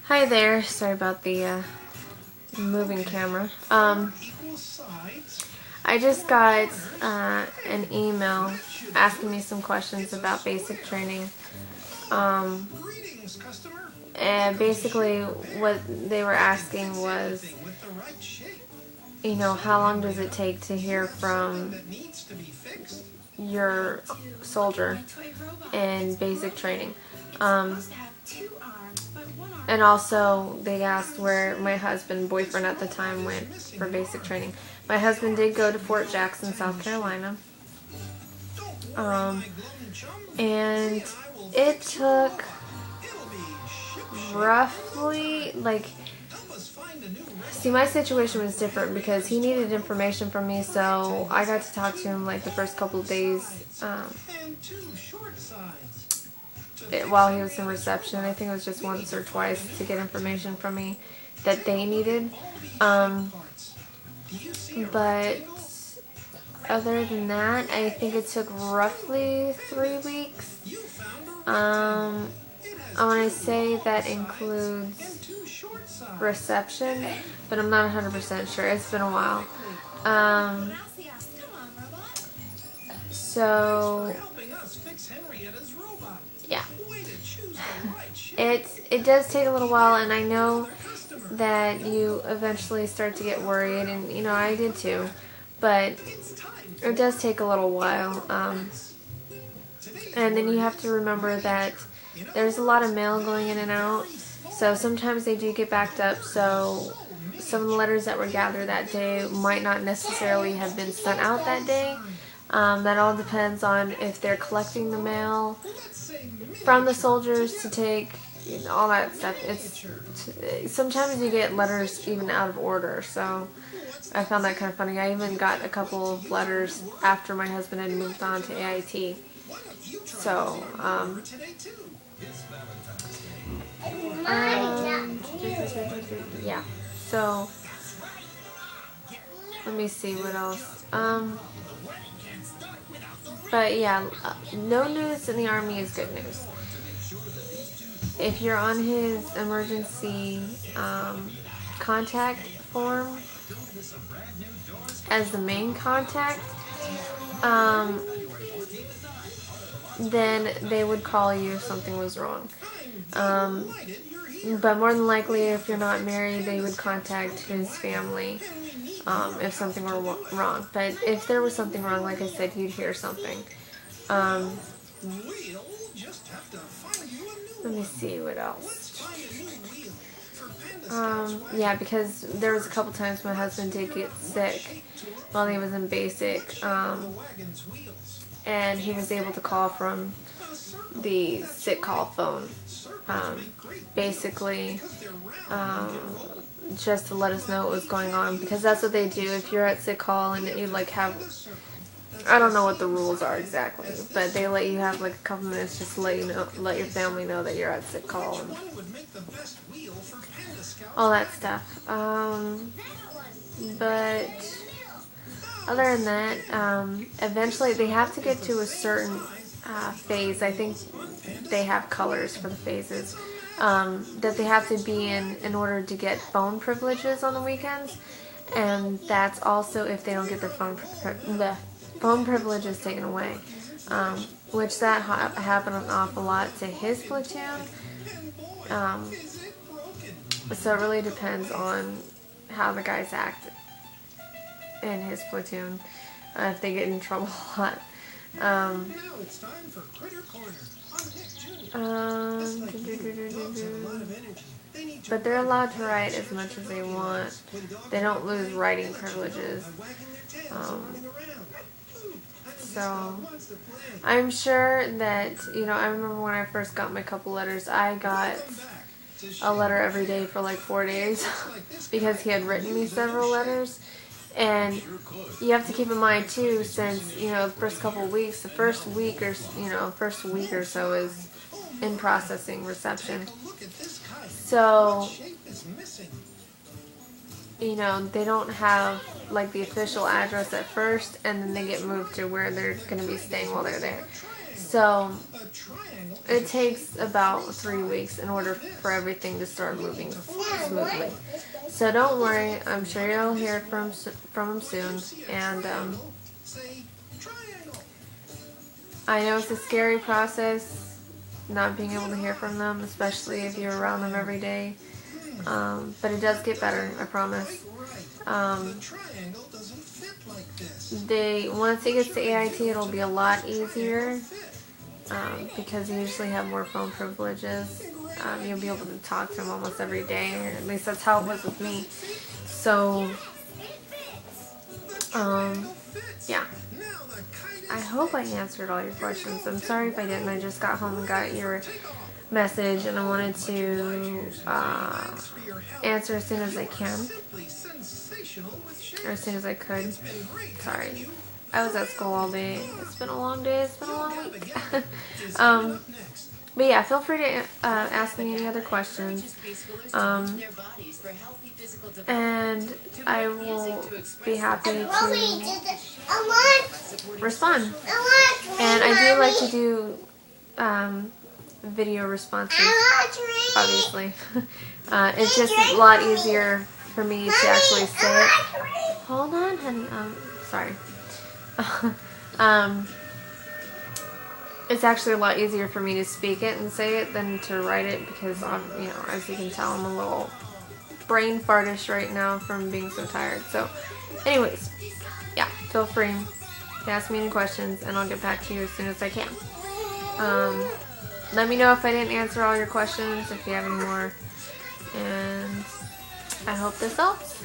Hi there. Sorry about the moving camera. I just got an email asking me some questions about basic training. And basically what they were asking was, how long does it take to hear from your soldier in basic training? And also they asked where my boyfriend at the time, went for basic training. My husband did go to Fort Jackson, South Carolina. And it took roughly, see, my situation was different because he needed information from me, so I got to talk to him the first couple of days while he was in reception. I think it was just once or twice to get information from me that they needed. But other than that, I think it took roughly 3 weeks. I want to say that includes reception, but I'm not 100% sure. It's been a while. So yeah, it does take a little while, and I know that you eventually start to get worried, and I did too, but it does take a little while. And then you have to remember that there's a lot of mail going in and out, so sometimes they do get backed up, so some of the letters that were gathered that day might not necessarily have been sent out that day. That all depends on if they're collecting the mail from the soldiers to take, all that stuff. Sometimes you get letters even out of order, so I found that kind of funny. I even got a couple of letters after my husband had moved on to AIT. So, yeah. So, let me see what else. But yeah, no news in the Army is good news. If you're on his emergency contact form as the main contact, then they would call you if something was wrong. But more than likely, if you're not married, they would contact his family if something were wrong. But if there was something wrong, like I said, you'd hear something. Let me see what else. Yeah, because there was a couple times my husband did get sick while he was in basic, and he was able to call from the sick call phone, basically just to let us know what was going on, because that's what they do if you're at sick call and you have, I don't know what the rules are exactly, but they let you have a couple minutes just to let your family know that you're at sick call and all that stuff. But other than that, eventually they have to get to a certain phase. I think they have colors for the phases that they have to be in order to get phone privileges on the weekends, and that's also if they don't get their phone privileges taken away, which that happened an awful lot to his platoon. So it really depends on how the guys act in his platoon, if they get in trouble a lot. But they're allowed to write as much as they want. They don't lose writing privileges. So I'm sure that, I remember when I first got my couple letters, I got a letter every day for 4 days because he had written me several letters. And you have to keep in mind too, since the first couple of weeks, the first week or so is in processing reception. So they don't have the official address at first, and then they get moved to where they're going to be staying while they're there. So it takes about 3 weeks in order for everything to start moving smoothly. So don't worry, I'm sure you'll hear from him soon. And I know it's a scary process, not being able to hear from them, especially if you're around them every day. But it does get better, I promise. Once he gets to AIT, it'll be a lot easier because you usually have more phone privileges. You'll be able to talk to him almost every day, or at least that's how it was with me. So, yeah. I hope I answered all your questions. I'm sorry if I didn't. I just got home and got your message, and I wanted to answer as soon as I can, or as soon as I could. Sorry. I was at school all day. It's been a long day. It's been a long week. But yeah, feel free to ask me any other questions. And I will be happy to respond. And I do like to do video responses, obviously. It's just a lot easier for me to actually say it. Hold on, honey. Sorry. It's actually a lot easier for me to speak it and say it than to write it because, you know, as you can tell, I'm a little brain fartish right now from being so tired. So, anyways, yeah, feel free to ask me any questions and I'll get back to you as soon as I can. Let me know if I didn't answer all your questions, if you have any more, and I hope this helps.